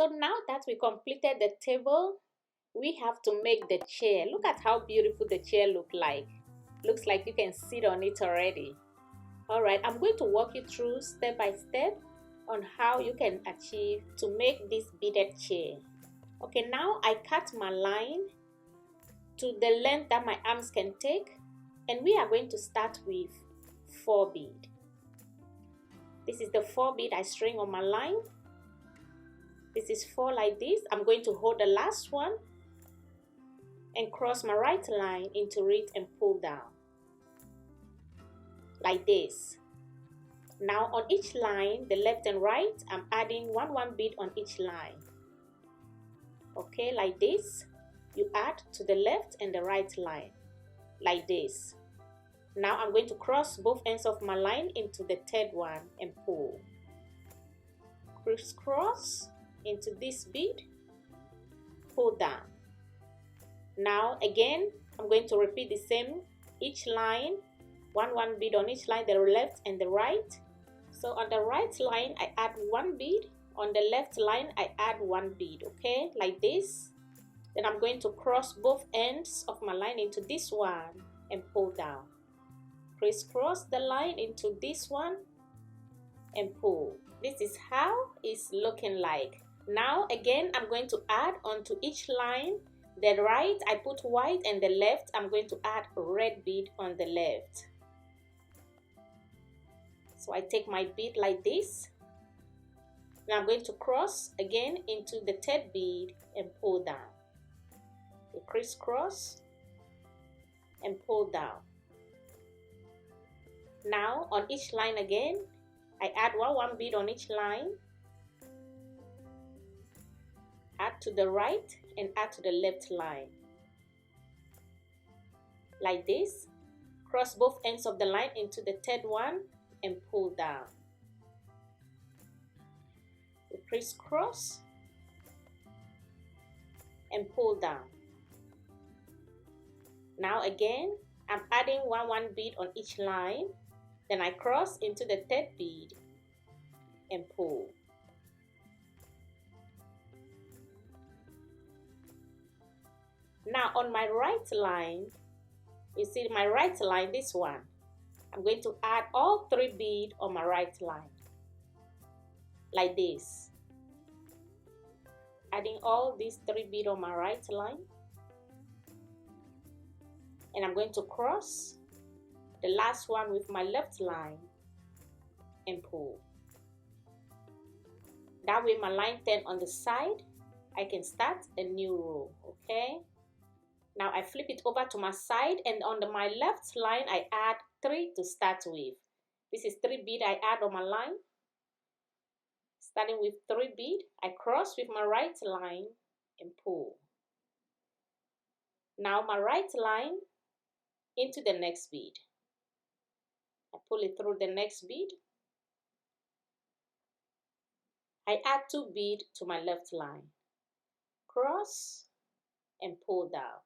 So now that we completed the table, we have to make the chair. Look at how beautiful the chair looks like. Looks like you can sit on it already. Alright, I'm going to walk you through step by step on how you can achieve to make this beaded chair. Okay, now I cut my line to the length that my arms can take, and we are going to start with 4 beads. This is the 4 bead I string on my line. This is 4 like this. I'm going to hold the last one and cross my right line into it and pull down like this. Now on each line, the left and right, I'm adding one bead on each line. Okay, like this. You add to the left and the right line like this. Now I'm going to cross both ends of my line into the third one and pull. Crisscross into this bead, pull down. Now again, I'm going to repeat the same, each line, one bead on each line, the left and the right. So on the right line, I add 1 bead. On the left line, I add 1 bead, okay, like this. Then I'm going to cross both ends of my line into this one and pull down. Crisscross the line into this one and pull. This is how it's looking like. Now again, I'm going to add onto each line. The right, I put white, and the left, I'm going to add red bead on the left. So I take my bead like this. Now I'm going to cross again into the third bead and pull down. You crisscross and pull down. Now on each line again, I add one bead on each line. Add to the right and add to the left line. Like this. Cross both ends of the line into the third one and pull down. You crisscross and pull down. Now again, I'm adding one bead on each line. Then I cross into the third bead and pull. Now on my right line, you see my right line, this one, I'm going to add all 3 beads on my right line, like this. Adding all these 3 beads on my right line. And I'm going to cross the last one with my left line and pull. That way my line turns on the side, I can start a new row, okay? Now I flip it over to my side, and on my left line I add 3 to start with. This is 3 beads I add on my line. Starting with 3 beads, I cross with my right line and pull. Now my right line into the next bead. I pull it through the next bead. I add 2 beads to my left line. Cross and pull down.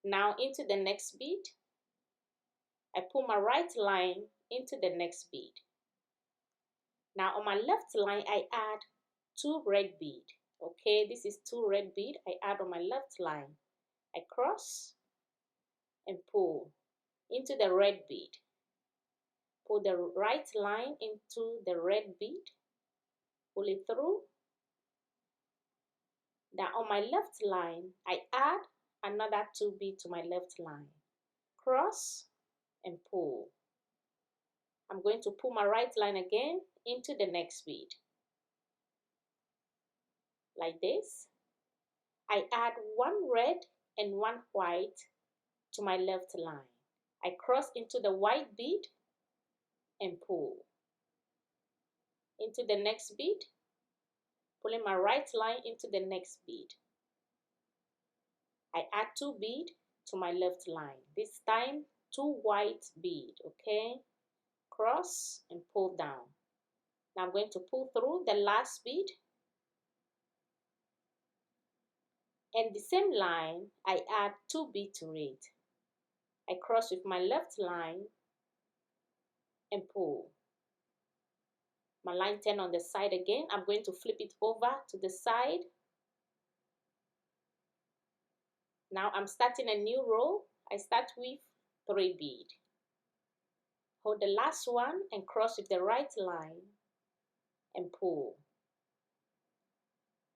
Now into the next bead. I pull my right line into the next bead. Now on my left line, I add 2 red beads. Okay, this is 2 red beads I add on my left line. I cross and pull into the red bead. Pull the right line into the red bead. Pull it through. Now on my left line, I add another 2 beads to my left line. Cross and pull. I'm going to pull my right line again into the next bead. Like this. I add 1 red and 1 white to my left line. I cross into the white bead and pull. Into the next bead. Pulling my right line into the next bead. I add 2 beads to my left line. This time 2 white beads, okay? Cross and pull down. Now I'm going to pull through the last bead. And the same line, I add 2 beads to it. I cross with my left line and pull. My line 10 on the side again. I'm going to flip it over to the side. Now I'm starting a new row. I start with 3 beads. Hold the last one and cross with the right line and pull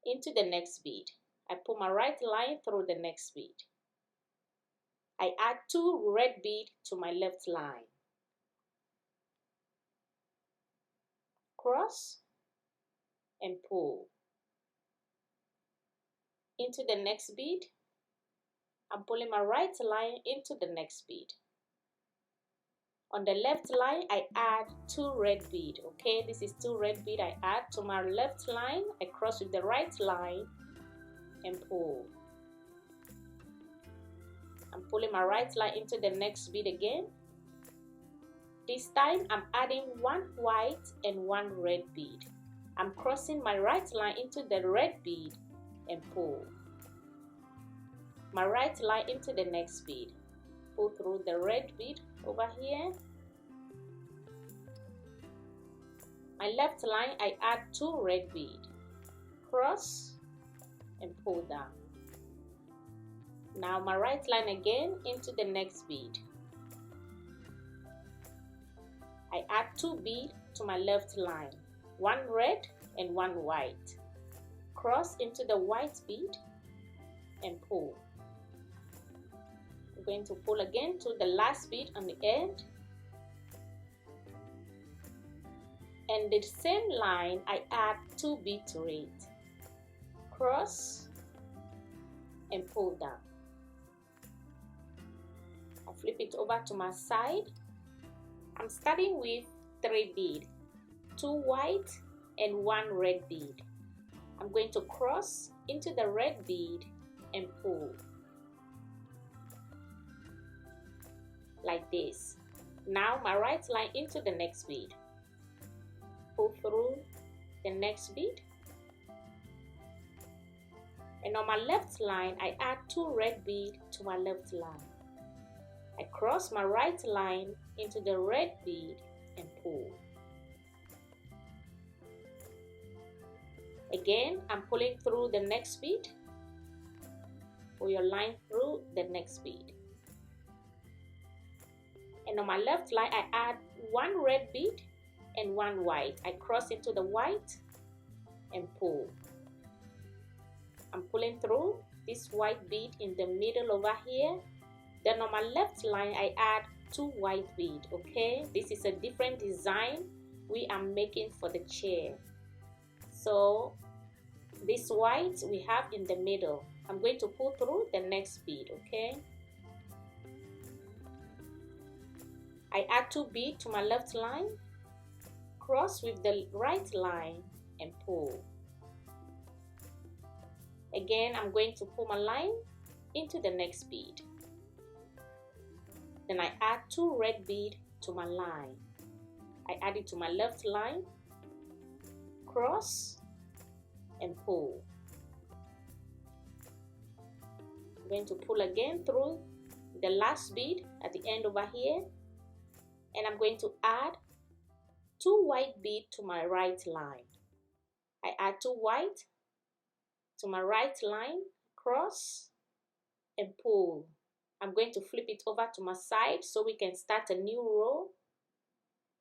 into the next bead. I pull my right line through the next bead. I add 2 red beads to my left line. Cross and pull into the next bead. I'm pulling my right line into the next bead. On the left line, I add 2 red beads. Okay, this is 2 red beads I add to my left line. I cross with the right line and pull. I'm pulling my right line into the next bead again. This time I'm adding 1 white and 1 red bead. I'm crossing my right line into the red bead and pull. My right line into the next bead. Pull through the red bead over here. My left line, I add 2 red beads. Cross and pull down. Now my right line again into the next bead. I add 2 beads to my left line, 1 red and 1 white. Cross into the white bead and pull. I'm going to pull again to the last bead on the end. And the same line, I add 2 beads to it. Cross and pull down. I flip it over to my side. I'm starting with 3 beads, 2 white and 1 red bead. I'm going to cross into the red bead and pull. Like this. Now my right line into the next bead. Pull through the next bead. And on my left line, I add 2 red beads to my left line. I cross my right line into the red bead and pull. Again, I'm pulling through the next bead. Pull your line through the next bead. And on my left line, I add 1 red bead and 1 white. I cross into the white and pull. I'm pulling through this white bead in the middle over here. Then on my left line, I add 2 white beads. Okay, this is a different design we are making for the chair. So this white we have in the middle. I'm going to pull through the next bead. Okay, I add 2 beads to my left line, cross with the right line and pull. Again, I'm going to pull my line into the next bead. Then I add 2 red beads to my line. I add it to my left line, cross and pull. I'm going to pull again through the last bead at the end over here, and I'm going to add 2 white beads to my right line. I add 2 white to my right line, cross and pull. I'm going to flip it over to my side so we can start a new row.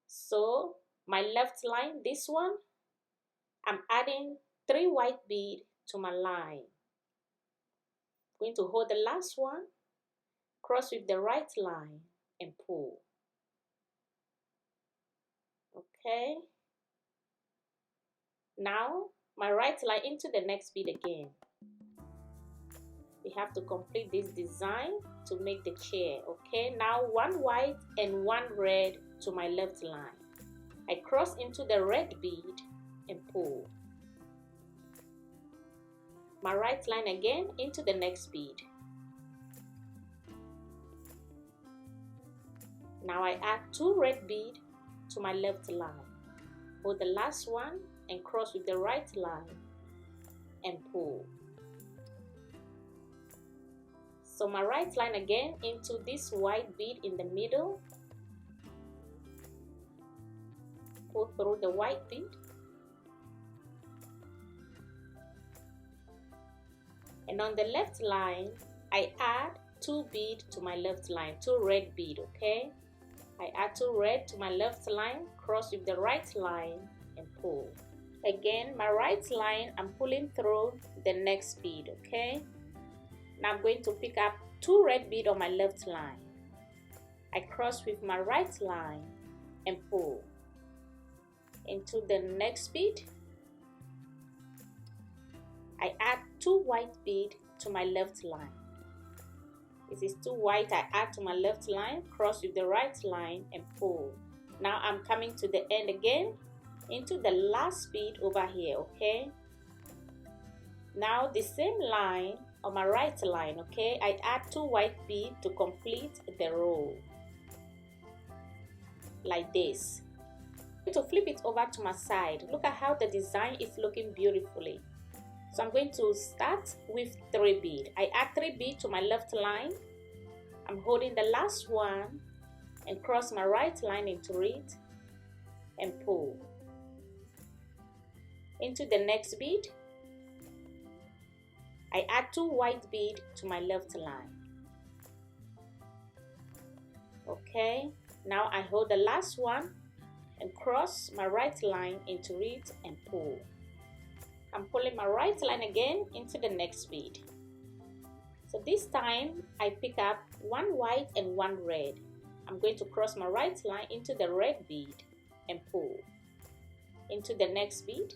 So my left line, this one, I'm adding 3 white beads to my line. I'm going to hold the last one, cross with the right line and pull. Okay. Now my right line into the next bead again. We have to complete this design to make the chair. Okay, now 1 white and 1 red to my left line. I cross into the red bead and pull. My right line again into the next bead. Now I add 2 red beads to my left line. Hold the last one and cross with the right line and pull. So my right line again into this white bead in the middle. pull through the white bead. And on the left line, I add 2 beads to my left line, 2 red beads, okay? I add 2 red to my left line, cross with the right line and pull. Again, my right line, I'm pulling through the next bead, okay? Now I'm going to pick up 2 red beads on my left line. I cross with my right line and pull into the next bead. I add 2 white beads to my left line. This is 2 white I add to my left line, cross with the right line and pull. Now I'm coming to the end again, into the last bead over here, okay? Now the same line on my right line, okay? I add 2 white beads to complete the row, like this. I'm going to flip it over to my side. Look at how the design is looking beautifully. So I'm going to start with 3 beads. I add 3 beads to my left line. I'm holding the last one and cross my right line into it and pull into the next bead. I add 2 white beads to my left line. Okay, now I hold the last one and cross my right line into it and pull. I'm pulling my right line again into the next bead. So this time I pick up 1 white and 1 red. I'm going to cross my right line into the red bead and pull into the next bead.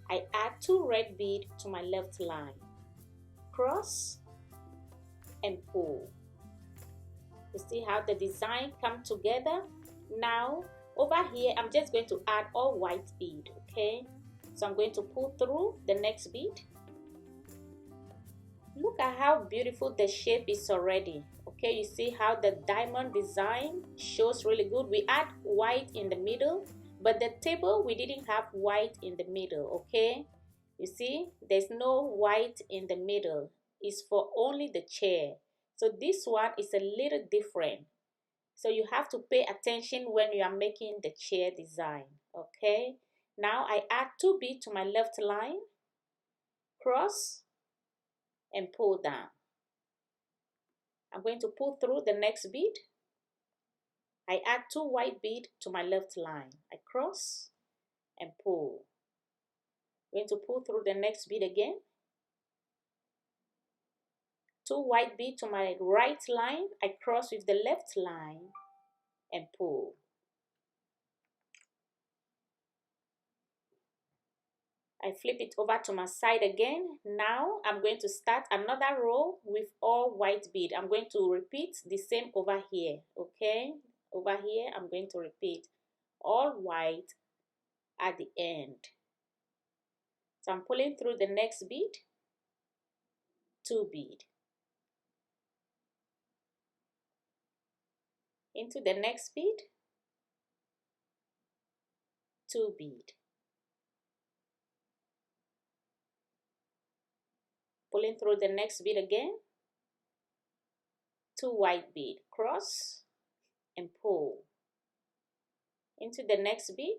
I add 2 red beads to my left line, cross and pull. You see how the design come together? Now over here I'm just going to add all white bead, okay? So I'm going to pull through the next bead. Look at how beautiful the shape is already, okay? You see how the diamond design shows really good. We add white in the middle, but the table we didn't have white in the middle, okay? You see there's no white in the middle. It's for only the chair. So this one is a little different. So you have to pay attention when you are making the chair design, okay? Now I add 2 beads to my left line, cross and pull down. I'm going to pull through the next bead. I add 2 white beads to my left line. I cross and pull. I'm going to pull through the next bead again. 2 white beads to my right line. I cross with the left line and pull. I flip it over to my side again. Now I'm going to start another row with all white bead. I'm going to repeat the same over here, okay? Over here I'm going to repeat all white at the end. So I'm pulling through the next bead, 2 bead. Into the next bead, 2 bead. Pulling through the next bead again, 2 white bead, cross and pull. Into the next bead,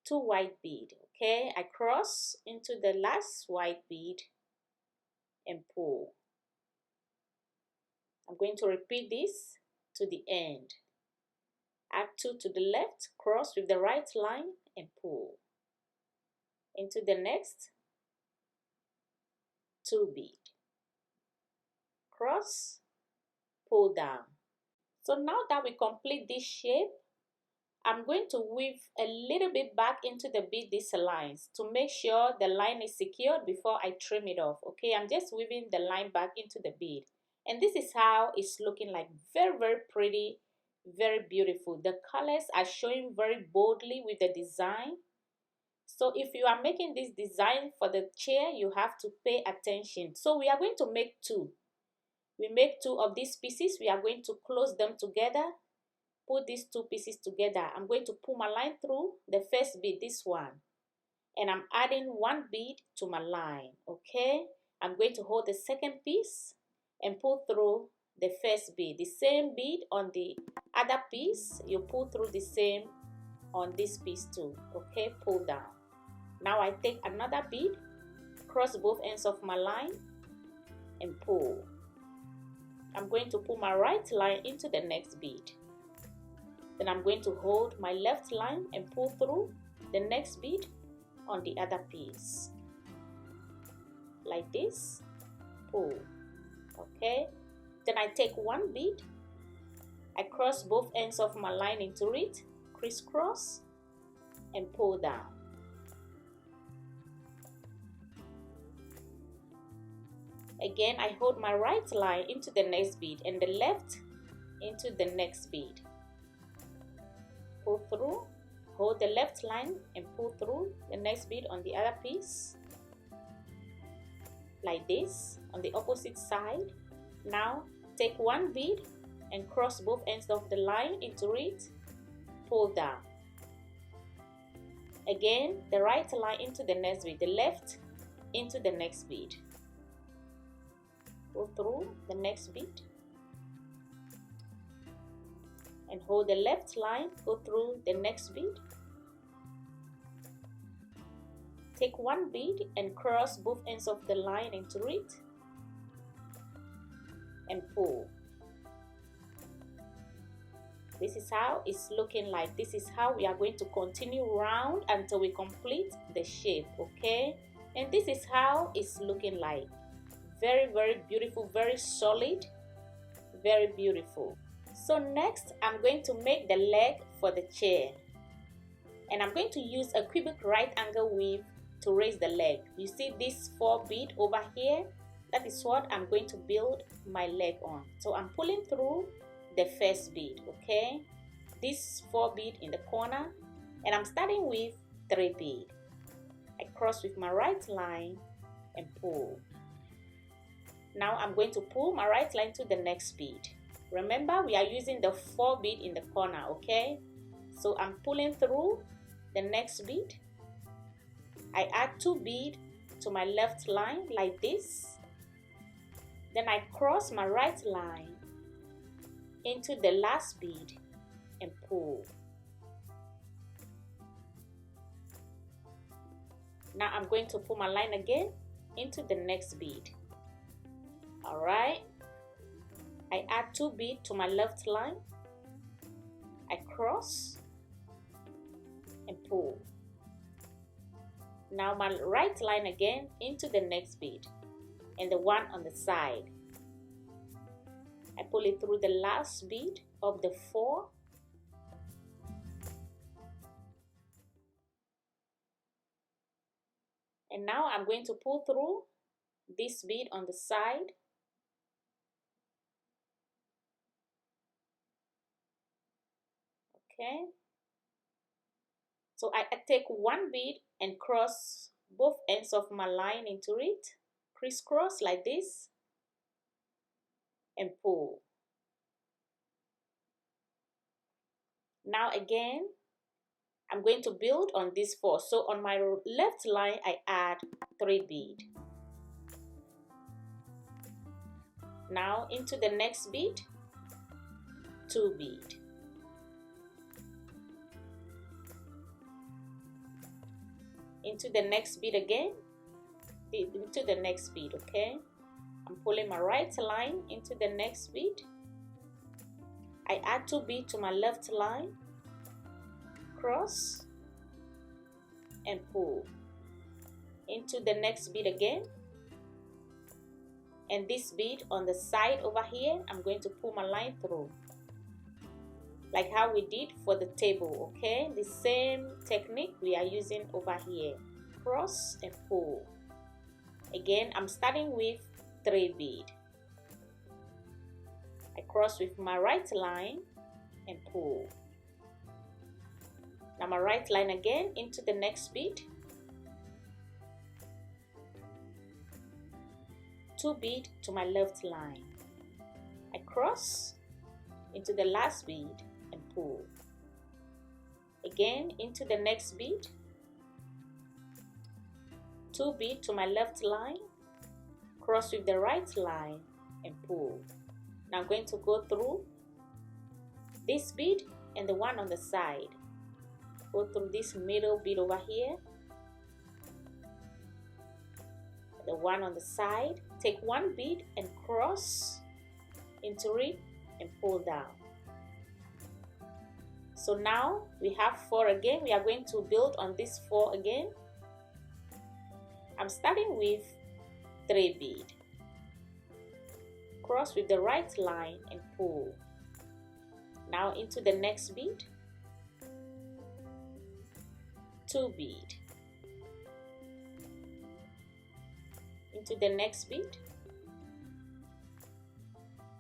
2 white bead, okay? I cross into the last white bead and pull. I'm going to repeat this to the end. Add 2 to the left, cross with the right line and pull. Into the next, 2 bead, cross, pull down. So now that we complete this shape, I'm going to weave a little bit back into the bead these lines to make sure the line is secured before I trim it off, okay? I'm just weaving the line back into the bead. And this is how it's looking like. Very, very pretty, very beautiful. The colors are showing very boldly with the design. So if you are making this design for the chair, you have to pay attention. So we are going to make 2. We make 2 of these pieces. We are going to close them together. Put these 2 pieces together. I'm going to pull my line through the first bead, this one. And I'm adding 1 bead to my line, okay? I'm going to hold the second piece and pull through the first bead. The same bead on the other piece, you pull through the same on this piece too. Okay, pull down. Now I take another bead, cross both ends of my line and pull. I'm going to pull my right line into the next bead. Then I'm going to hold my left line and pull through the next bead on the other piece. Like this, pull. Okay, then I take one bead, I cross both ends of my line into it, crisscross, and pull down. Again, I hold my right line into the next bead and the left into the next bead. Pull through, hold the left line and pull through the next bead on the other piece. Like this, on the opposite side. Now, take one bead and cross both ends of the line into it, pull down. Again, the right line into the next bead, the left into the next bead. Pull through the next bead and hold the left line, go through the next bead. Take one bead and cross both ends of the line into it and pull. This is how it's looking like. This is how we are going to continue round until we complete the shape, okay? And this is how it's looking like. Very, very beautiful, very solid, very beautiful. So next, I'm going to make the leg for the chair. And I'm going to use a cubic right angle weave to raise the leg. You see this 4 bead over here? That is what I'm going to build my leg on. So I'm pulling through the first bead, okay? This 4 bead in the corner, and I'm starting with 3 bead. I cross with my right line and pull. Now I'm going to pull my right line to the next bead. Remember, we are using the 4 bead in the corner, okay? So I'm pulling through the next bead. I add 2 bead to my left line like this. Then I cross my right line into the last bead and pull. Now I'm going to pull my line again into the next bead. Alright, I add 2 bead to my left line. I cross and pull. Now my right line again into the next bead and the one on the side. I pull it through the last bead of the 4. And now I'm going to pull through this bead on the side. Okay. So I take 1 bead and cross both ends of my line into it, crisscross like this, and pull. Now again, I'm going to build on this 4. So on my left line, I add 3 bead. Now into the next bead, 2 bead. Into the next bead again, into the next bead, okay? I'm pulling my right line into the next bead. I add 2 bead to my left line, cross, and pull. Into the next bead again. And this bead on the side over here, I'm going to pull my line through. Like how we did for the table, okay? The same technique we are using over here. Cross and pull. Again, I'm starting with 3 bead. I cross with my right line and pull. Now my right line again into the next bead. 2 bead to my left line. I cross into the last bead and pull. Again into the next bead. 2 bead to my left line. Cross with the right line and pull. Now I'm going to go through this bead and the one on the side. Go through this middle bead over here, the one on the side. Take one bead and cross into it and pull down. So now we have 4 again. We are going to build on this 4 again. I'm starting with 3 bead. Cross with the right line and pull. Now into the next bead, 2 bead. Into the next bead,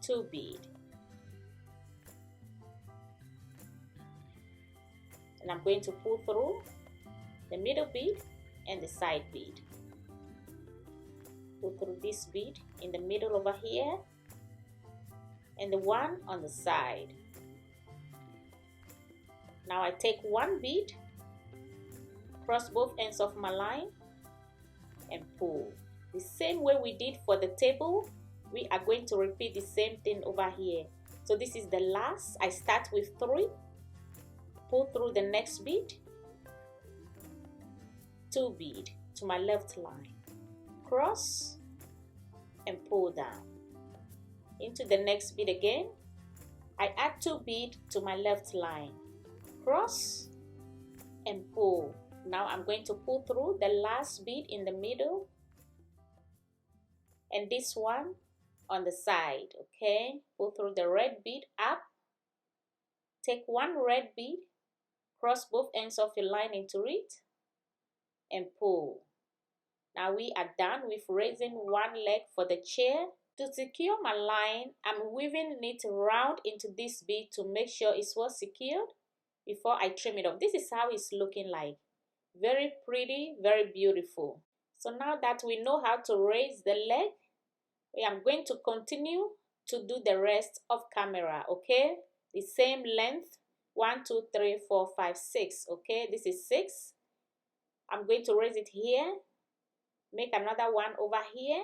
2 bead. And I'm going to pull through the middle bead and the side bead. Pull through this bead in the middle over here and the one on the side. Now I take 1 bead, cross both ends of my line and pull. The same way we did for the table, we are going to repeat the same thing over here. So this is the last. I start with 3, pull through the next bead, 2 bead to my left line, cross and pull down. Into the next bead again, I add 2 bead to my left line, cross and pull. Now I'm going to pull through the last bead in the middle and this one on the side. Okay, pull through the red bead up, take 1 red bead, cross both ends of your line into it and pull. Now we are done with raising 1 leg for the chair. To secure my line, I'm weaving it round into this bead to make sure it's well secured before I trim it off. This is how it's looking like. Very pretty, very beautiful. So now that we know how to raise the leg, we are going to continue to do the rest of camera. Okay, the same length, 1 2 3 4 5 6. Okay, this is 6. I'm going to raise it here, make another one over here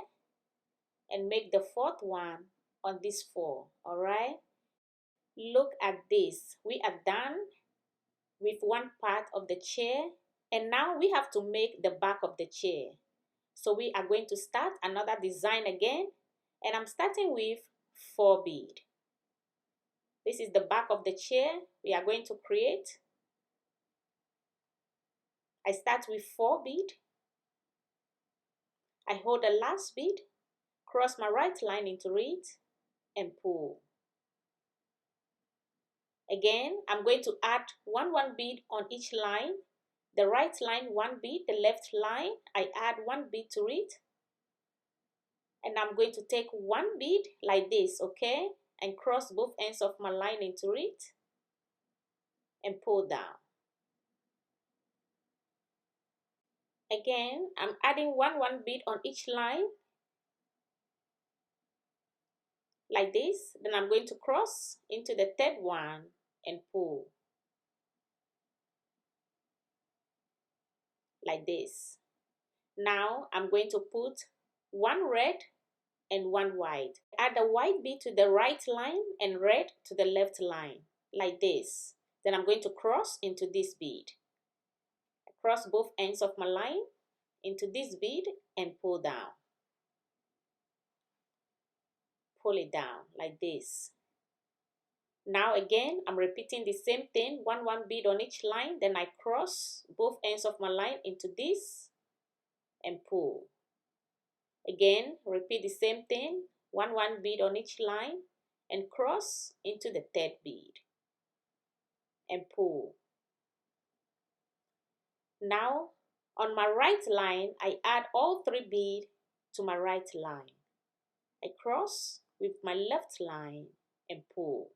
and make the 4th one on this 4. All right, look at this. We are done with one part of the chair and now we have to make the back of the chair. So we are going to start another design again, and I'm starting with 4 bead. This is the back of the chair we are going to create. I start with 4 bead. I hold the last bead, cross my right line into it and pull. Again, I'm going to add 1 bead on each line. The right line 1 bead, the left line I add 1 bead to it. And I'm going to take 1 bead like this, okay? And cross both ends of my line into it and pull down. Again, I'm adding 1 bead on each line like this. Then I'm going to cross into the 3rd one and pull like this. Now I'm going to put 1 red and 1 white. Add the white bead to the right line and red to the left line like this. Then I'm going to cross into this bead. Cross both ends of my line into this bead and pull down. Pull it down like this. Now again, I'm repeating the same thing, 1 bead on each line, then I cross both ends of my line into this and pull. Again, repeat the same thing, 1 bead on each line and cross into the 3rd bead and pull. Now, on my right line, I add all 3 beads to my right line. I cross with my left line and pull.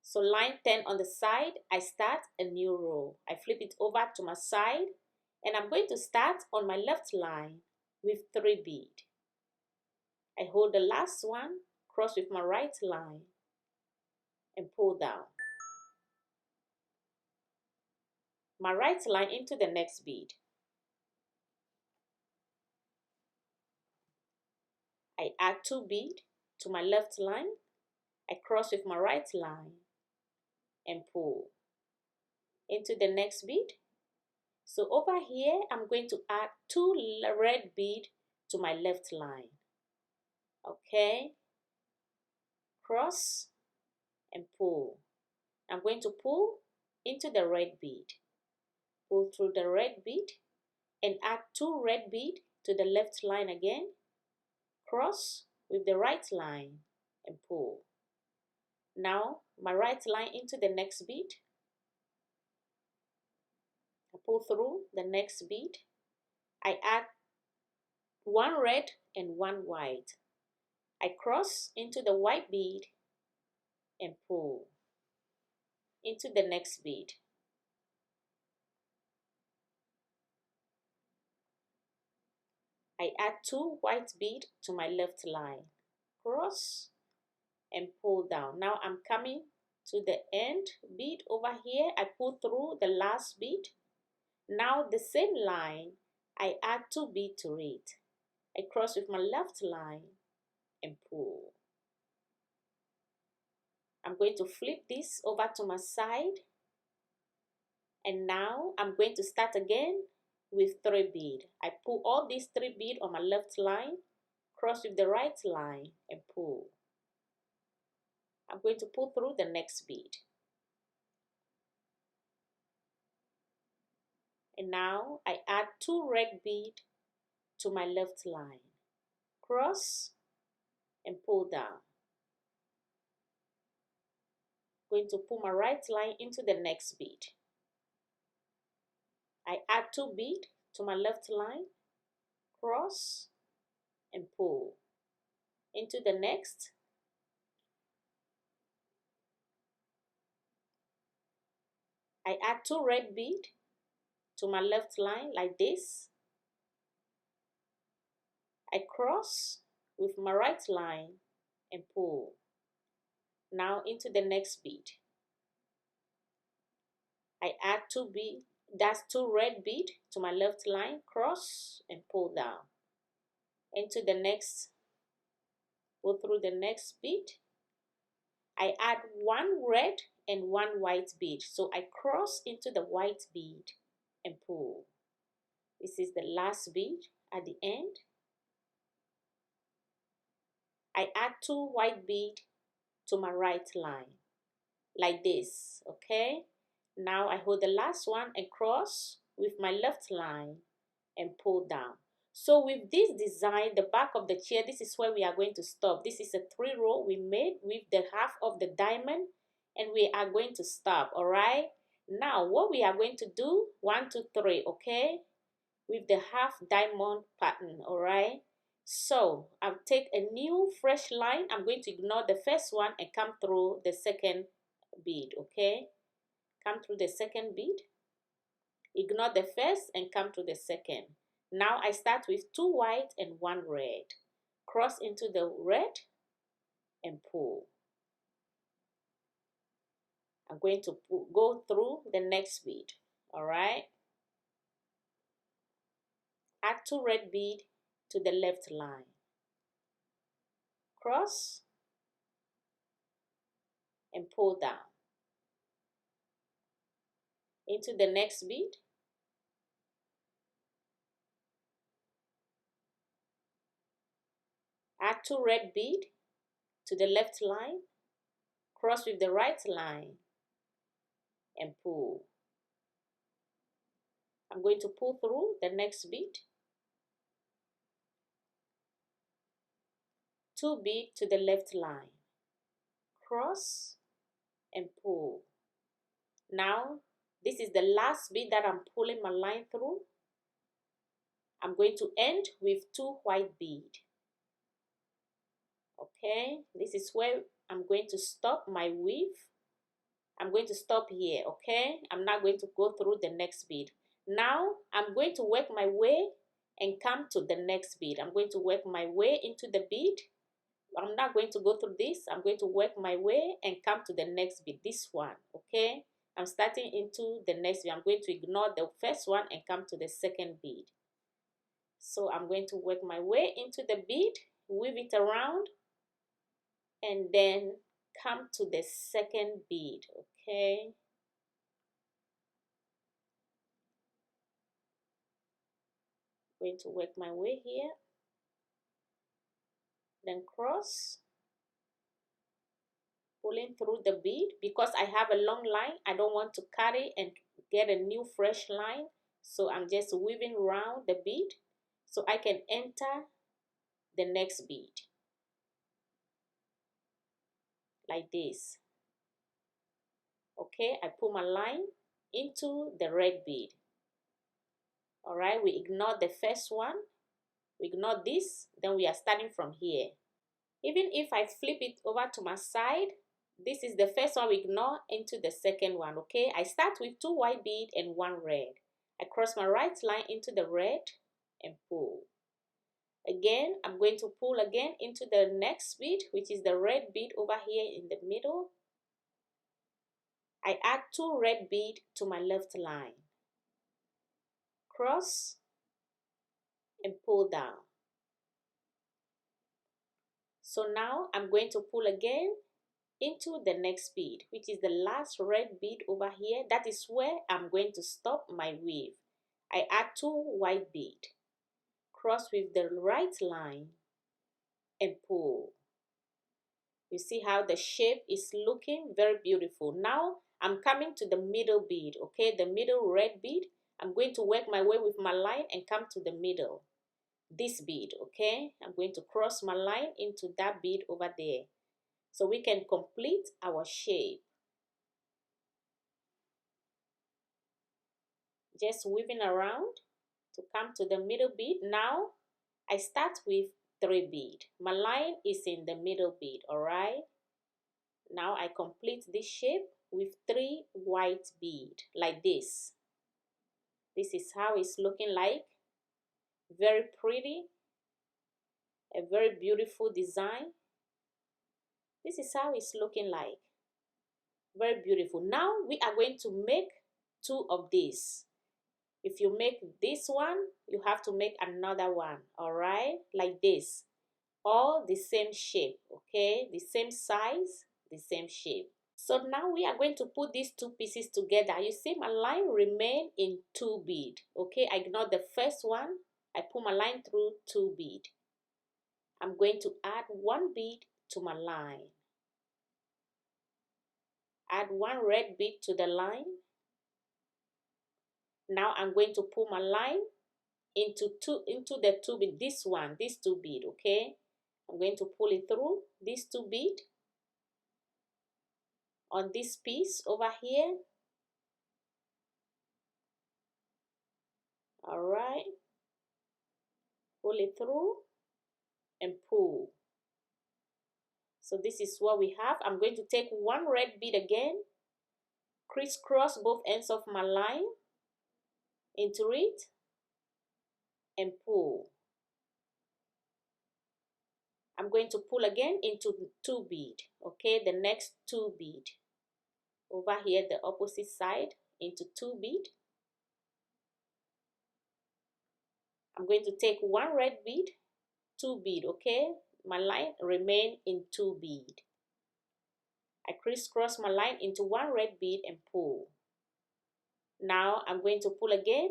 So line 10 on the side, I start a new row. I flip it over to my side and I'm going to start on my left line with 3 beads. I hold the last one, cross with my right line and pull down. My right line into the next bead. I add 2 beads to my left line, I cross with my right line and pull into the next bead. So over here, I'm going to add 2 red beads to my left line. Okay, cross and pull. I'm going to pull into the red bead, pull through the red bead and add 2 red beads to the left line again, cross with the right line and pull. Now my right line into the next bead, I pull through the next bead, I add 1 red and 1 white. I cross into the white bead and pull into the next bead. I add 2 white beads to my left line, cross and pull down. Now I'm coming to the end bead over here. I pull through the last bead. Now the same line, I add 2 beads to it. I cross with my left line and pull. I'm going to flip this over to my side, and now I'm going to start again with 3 beads. I pull all these 3 beads on my left line, cross with the right line and pull. I'm going to pull through the next bead. And now I add 2 red beads to my left line, cross and pull down. Going to pull my right line into the next bead. I add 2 beads to my left line, cross and pull into the next. I add 2 red beads to my left line like this. I cross with my right line and pull. Now into the next bead. I add 2 beads, that's 2 red beads to my left line, cross and pull down. Into the next, go through the next bead. I add 1 red and 1 white bead. So I cross into the white bead and pull. This is the last bead at the end. I add 2 white beads to my right line like this. Okay, now I hold the last one and cross with my left line and pull down. So with this design, the back of the chair, this is where we are going to stop. This is a 3 row we made with the half of the diamond, and we are going to stop. All right, now what we are going to do, 1 2 3, okay, with the half diamond pattern. All right, so I'll take a new fresh line. I'm going to ignore the first one and come through the second bead. Okay, come through the second bead, ignore the first and come to the second. Now I start with 2 white and 1 red, cross into the red and pull. I'm going to go through the next bead. All right, add 2 red beads to the left line, cross and pull down into the next bead. Add 2 red beads to the left line, cross with the right line and pull. I'm going to pull through the next bead, 2 beads to the left line, cross and pull. Now this is the last bead that I'm pulling my line through. I'm going to end with 2 white beads. Okay, this is where I'm going to stop my weave. I'm going to stop here. Okay, I'm not going to go through the next bead. Now I'm going to work my way and come to the next bead. I'm going to work my way into the bead. I'm not going to go through this. I'm going to work my way and come to the next bead, this one. Okay, I'm starting into the next bead. I'm going to ignore the first one and come to the second bead. So I'm going to work my way into the bead, weave it around, and then come to the second bead. Okay, I'm going to work my way here, then cross, pulling through the bead. Because I have a long line, I don't want to cut it and get a new fresh line, so I'm just weaving around the bead so I can enter the next bead like this. Okay, I put my line into the red bead. All right, we ignore the first one, we ignore this, then we are starting from here. Even if I flip it over to my side, this is the first one we ignore into the second one. Okay, I start with 2 white beads and 1 red. I cross my right line into the red and pull. Again, I'm going to pull again into the next bead, which is the red bead over here in the middle. I add 2 red beads to my left line. Cross and pull down. So now I'm going to pull again into the next bead, which is the last red bead over here. That is where I'm going to stop my weave. I add 2 white beads, cross with the right line and pull. You see how the shape is looking very beautiful. Now I'm coming to the middle bead, okay, the middle red bead. I'm going to work my way with my line and come to the middle, this bead. Okay, I'm going to cross my line into that bead over there so we can complete our shape. Just weaving around to come to the middle bead. Now I start with 3 beads. My line is in the middle bead. All right, now I complete this shape with 3 white beads like this. This is how it's looking like. Very pretty, a very beautiful design. This is how it's looking like. Very beautiful. Now we are going to make 2 of these. If you make this one, you have to make another one. All right, like this, all the same shape. Okay, the same size, the same shape. So now we are going to put these 2 pieces together. You see my line remain in 2 beads. Okay, I ignore the first one. I put my line through 2 beads. I'm going to add 1 bead to my line. Add 1 red bead to the line. Now I'm going to pull my line into the 2 bead. This 2 bead. Okay, I'm going to pull it through these 2 bead on this piece over here. All right, pull it through and pull. So this is what we have. I'm going to take 1 red bead again, crisscross both ends of my line into it and pull. I'm going to pull again into 2 bead. Okay, the next 2 bead over here, the opposite side, into 2 bead. I'm going to take 1 red bead, 2 bead. Okay, my line remain in 2 bead. I crisscross my line into 1 red bead and pull. Now I'm going to pull again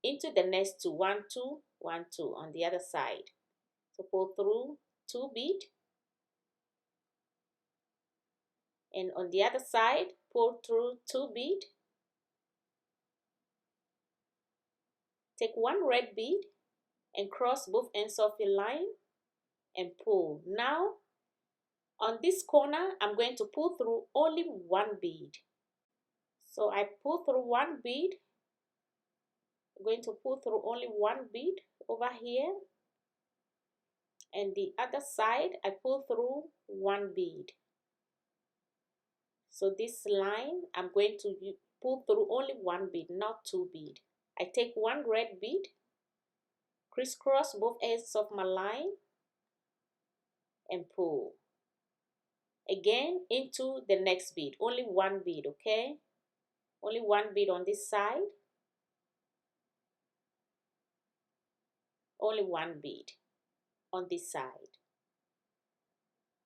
into the next 2, 1 2 1 2 on the other side. So pull through 2 bead, and on the other side pull through 2 bead. Take 1 red bead and cross both ends of your line and pull. Now on this corner I'm going to pull through only 1 bead. So I pull through 1 bead. I'm going to pull through only 1 bead over here, and the other side I pull through 1 bead. So this line I'm going to pull through only 1 bead, not 2 bead. I take 1 red bead, crisscross both ends of my line and pull. Again into the next bead, only 1 bead. Okay, only 1 bead on this side, only 1 bead on this side.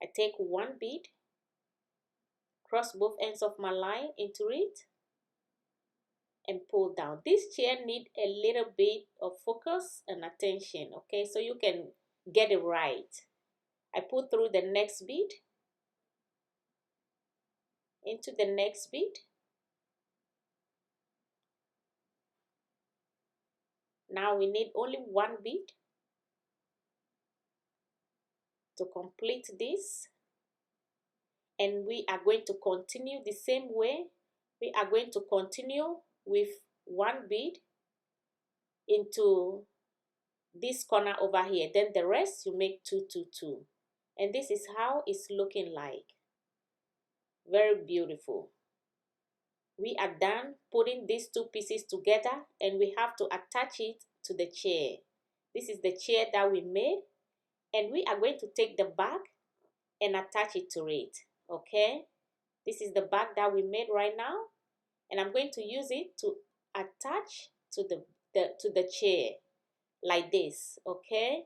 I take one bead, cross both ends of my line into it, and pull down. This chair needs a little bit of focus and attention, okay, so you can get it right. I pull through the next bead, into the next bead. Now we need only one bead to complete this, and we are going to continue the same way. We are going to continue with one bead into this corner over here, then the rest you make 2 2 2, and this is how it's looking like. Very beautiful. We are done putting these two pieces together, and we have to attach it to the chair. This is the chair that we made, and we are going to take the back and attach it to it. Okay, this is the back that we made right now, and I'm going to use it to attach to the chair like this. Okay,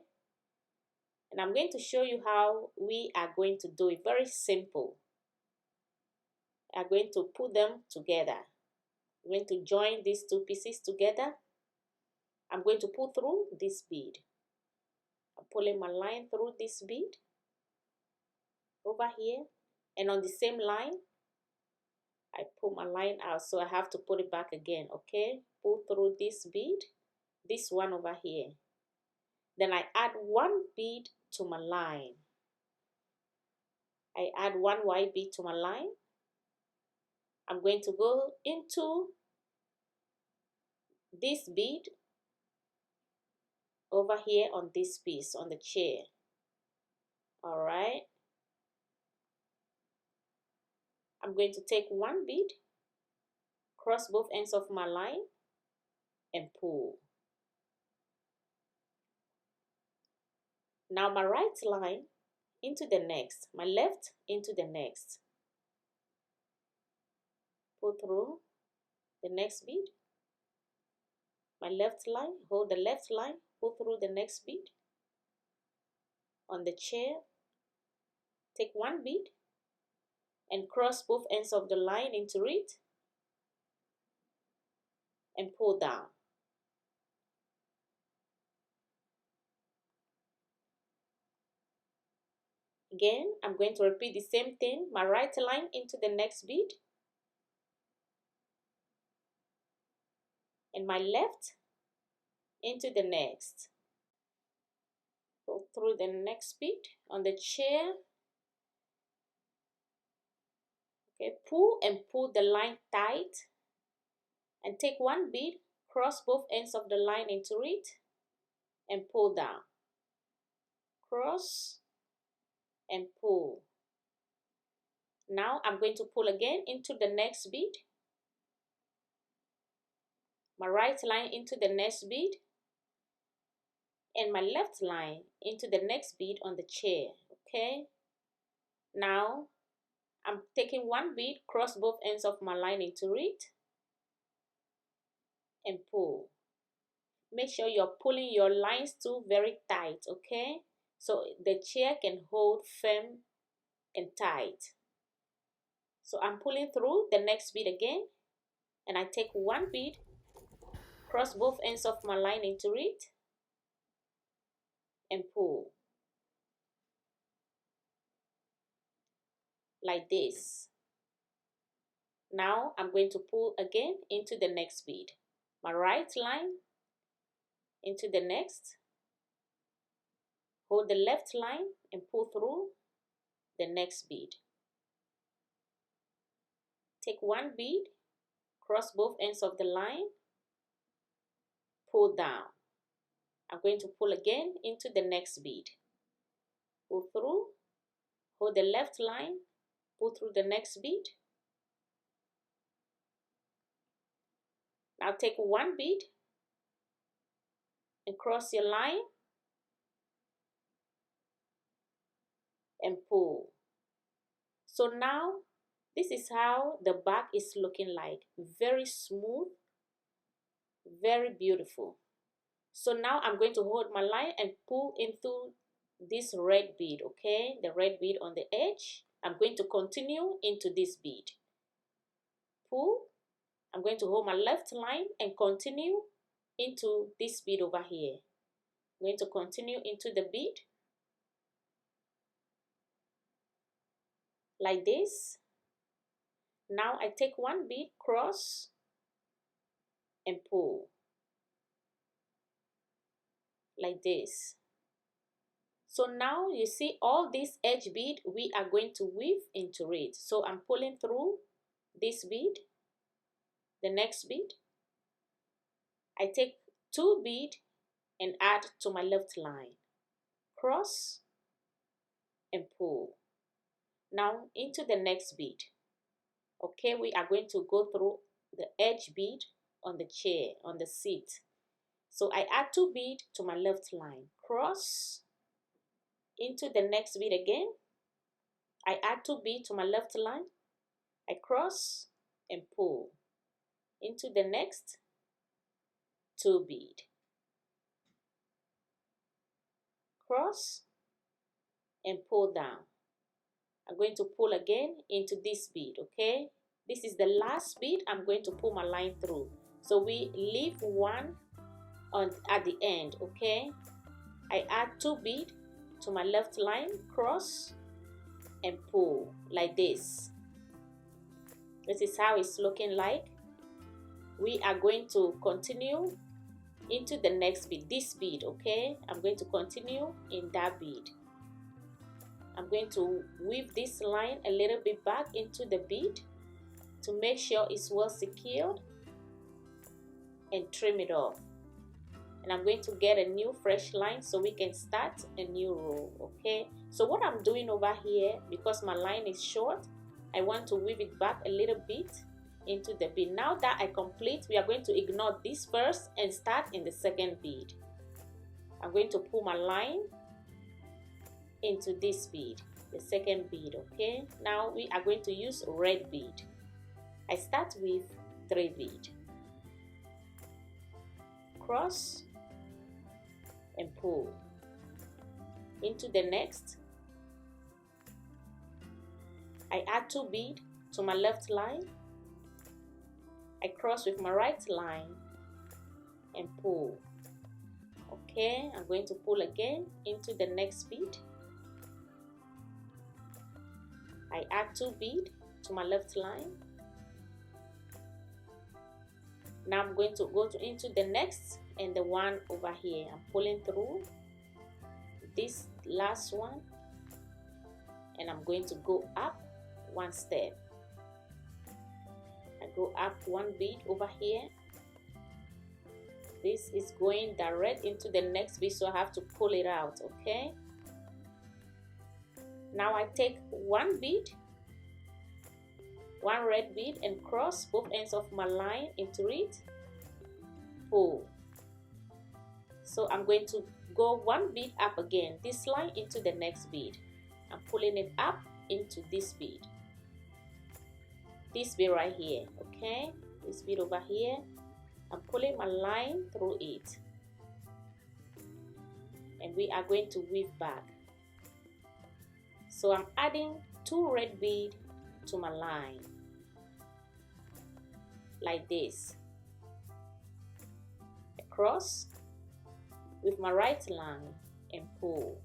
and I'm going to show you how we are going to do it. Very simple. I'm going to put them together. I'm going to join these two pieces together. I'm going to pull through this bead. I'm pulling my line through this bead over here, and on the same line I pull my line out, so I have to put it back again. Okay, pull through this bead, this one over here, then I add one bead to my line. I add one white bead to my line. I'm going to go into this bead over here on this piece on the chair. All right, I'm going to take one bead, cross both ends of my line, and pull. Now my right line into the next, my left into the next. Pull through the next bead, my left line, hold the left line, pull through the next bead on the chair, take one bead and cross both ends of the line into it and pull down. Again, I'm going to repeat the same thing, my right line into the next bead and my left into the next. Go through the next bead on the chair. Okay, pull and pull the line tight and take one bead, cross both ends of the line into it and pull down. Cross and pull. Now I'm going to pull again into the next bead, my right line into the next bead and my left line into the next bead on the chair. Okay, now I'm taking one bead, cross both ends of my line into it and pull. Make sure you're pulling your lines too very tight, okay, so the chair can hold firm and tight. So I'm pulling through the next bead again, and I take one bead, cross both ends of my line into it and pull like this. Now I'm going to pull again into the next bead, my right line into the next, hold the left line and pull through the next bead. Take one bead, cross both ends of the line, pull down. I'm going to pull again into the next bead. Pull through, hold the left line, pull through the next bead. Now take one bead and cross your line and pull. So now this is how the back is looking like. Very smooth, very beautiful. So now I'm going to hold my line and pull into this red bead, okay, the red bead on the edge. I'm going to continue into this bead. Pull. I'm going to hold my left line and continue into this bead over here. I'm going to continue into the bead like this. Now I take one bead, cross, and pull like this. So now you see all this edge bead, we are going to weave into it. So I'm pulling through this bead, the next bead. I take two bead and add to my left line, cross and pull. Now into the next bead. Okay, we are going to go through the edge bead on the chair, on the seat. So I add two bead to my left line, cross into the next bead again. I add two bead to my left line, I cross and pull into the next two bead, cross and pull down. I'm going to pull again into this bead, okay? This is the last bead I'm going to pull my line through. So we leave one at the end, okay? I add two bead to my left line, cross and pull like this. This is how it's looking like. We are going to continue into the next bead, this bead, okay? I'm going to continue in that bead. I'm going to weave this line a little bit back into the bead to make sure it's well secured and trim it off. And I'm going to get a new fresh line so we can start a new row, okay? So what I'm doing over here, because my line is short, I want to weave it back a little bit into the bead. Now that I complete, we are going to ignore this first and start in the second bead. I'm going to pull my line into this bead, the second bead, okay? Now we are going to use red bead. I start with 3 bead, cross and pull into the next. I add 2 bead to my left line, I cross with my right line and pull. Okay, I'm going to pull again into the next bead. I add 2 bead to my left line. Now I'm going to go into the next and the one over here. I'm pulling through this last one and I'm going to go up 1 step. I go up 1 bead over here. This is going direct into the next bead, so I have to pull it out, okay? Now I take 1 bead, 1 red bead, and cross both ends of my line into it, pull. So I'm going to go 1 bead up again, this line into the next bead. I'm pulling it up into this bead. This bead right here, okay? This bead over here. I'm pulling my line through it. And we are going to weave back. So I'm adding 2 red bead to my line. Like this. Across with my right line and pull.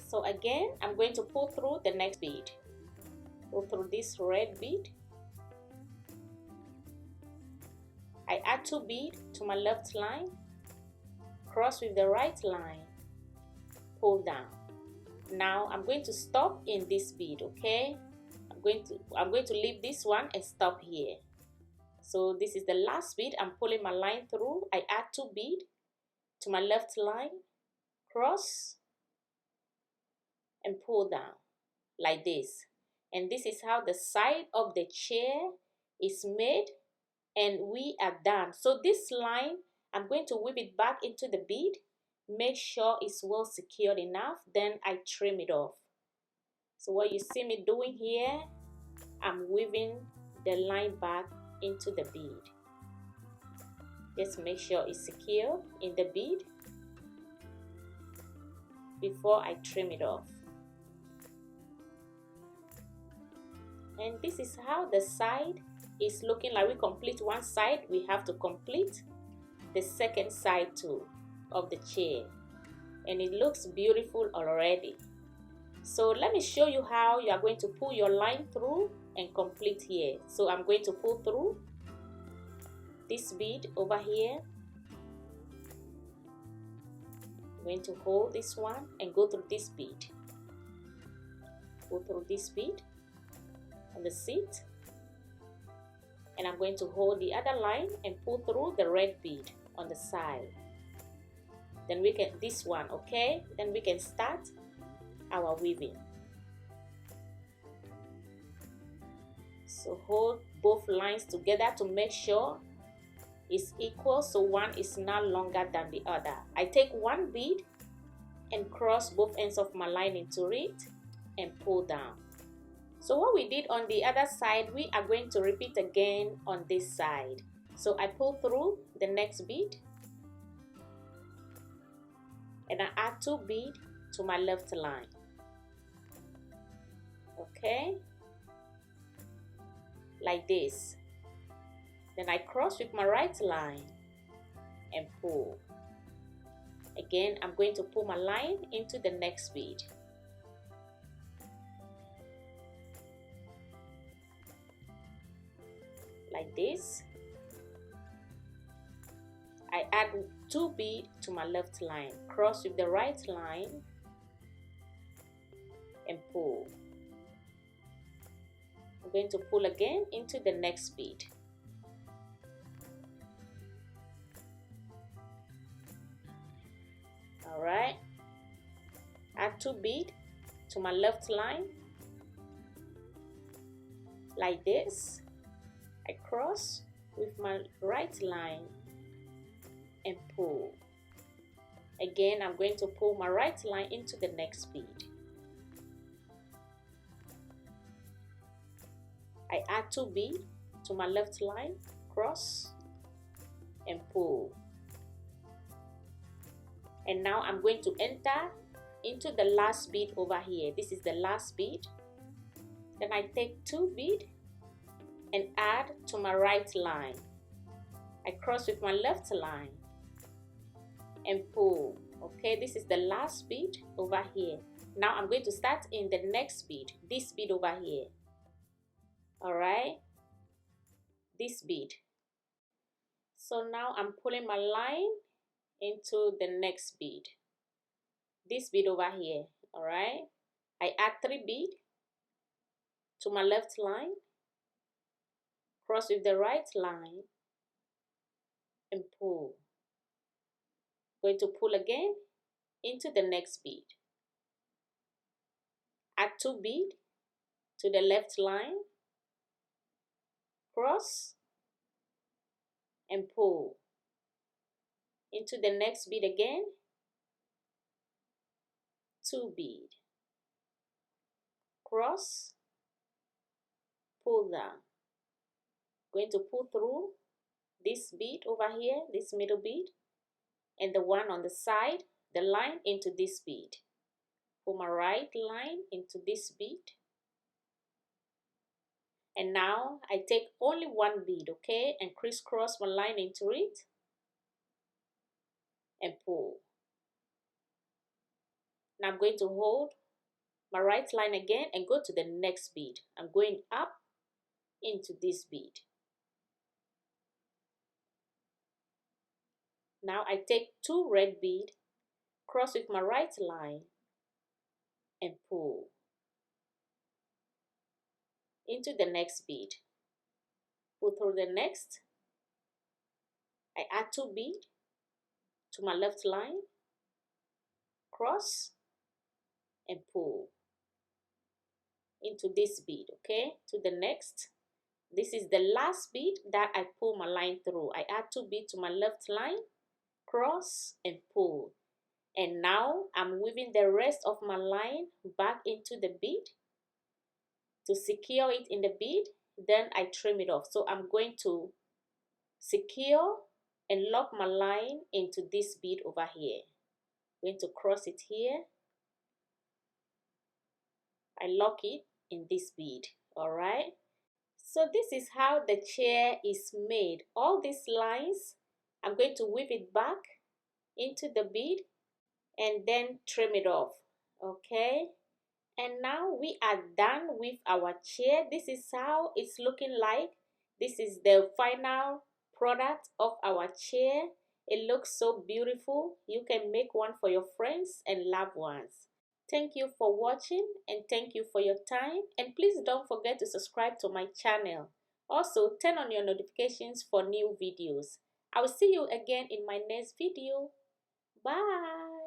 So again, I'm going to pull through the next bead. Pull through this red bead. I add 2 bead to my left line, cross with the right line, pull down. Now I'm going to stop in this bead, okay? I'm going to leave this one and stop here. So this is the last bead. I'm pulling my line through. I add 2 bead to my left line, cross and pull down like this. And this is how the side of the chair is made. And we are done. So this line, I'm going to weave it back into the bead. Make sure it's well secured enough. Then I trim it off. So what you see me doing here, I'm weaving the line back into the bead. Just make sure it's secured in the bead. before I trim it off. And this is how the side is looking like. We complete one side, we have to complete the second side too of the chair, and it looks beautiful already. So let me show you how you are going to pull your line through and complete here. So I'm going to pull through this bead over here. I'm going to hold this one and go through this bead. Go through this bead on the seat, and I'm going to hold the other line and pull through the red bead on the side. Then we can this one, okay? Then we can start our weaving. So hold both lines together to make sure it's equal, so one is not longer than the other. I take one bead and cross both ends of my line into it and pull down. So what we did on the other side, we are going to repeat again on this side. So I pull through the next bead and I add 2 beads to my left line. Okay, like this. Then I cross with my right line and pull. Again, I'm going to pull my line into the next bead. Like this. I add 2 beads to my left line, cross with the right line and pull. I'm going to pull again into the next bead. Alright, add 2 beads to my left line, like this. I cross with my right line and pull. Again, I'm going to pull my right line into the next bead. I add 2 beads to my left line, cross and pull. And now I'm going to enter into the last bead over here. This is the last bead. Then I take 2 beads and add to my right line. I cross with my left line and pull. Okay, this is the last bead over here. Now I'm going to start in the next bead, this bead over here. Alright, this bead. So now I'm pulling my line into the next bead, this bead over here. Alright, I add 3 beads to my left line, cross with the right line and pull. Going to pull again into the next bead. Add 2 beads to the left line, cross and pull. Into the next bead again, 2 beads, cross, pull down. Going to pull through this bead over here, this middle bead, and the one on the side, the line into this bead. Pull my right line into this bead. And now I take only 1 bead, okay, and crisscross my line into it and pull. Now I'm going to hold my right line again and go to the next bead. I'm going up into this bead. Now I take 2 red beads, cross with my right line and pull into the next bead. Pull through the next. I add 2 beads to my left line, cross and pull into this bead, okay, to the next. This is the last bead that I pull my line through. I add 2 beads to my left line, cross and pull. And now I'm weaving the rest of my line back into the bead to secure it in the bead. Then I trim it off. So I'm going to secure and lock my line into this bead over here. I'm going to cross it here I lock it in this bead. All right. So this is how the chair is made. All these lines, I'm going to weave it back into the bead and then trim it off. Okay. And now we are done with our chair. This is how it's looking like. This is the final product of our chair. It looks so beautiful. You can make one for your friends and loved ones. Thank you for watching and thank you for your time. And please don't forget to subscribe to my channel. Also, turn on your notifications for new videos. I will see you again in my next video. Bye.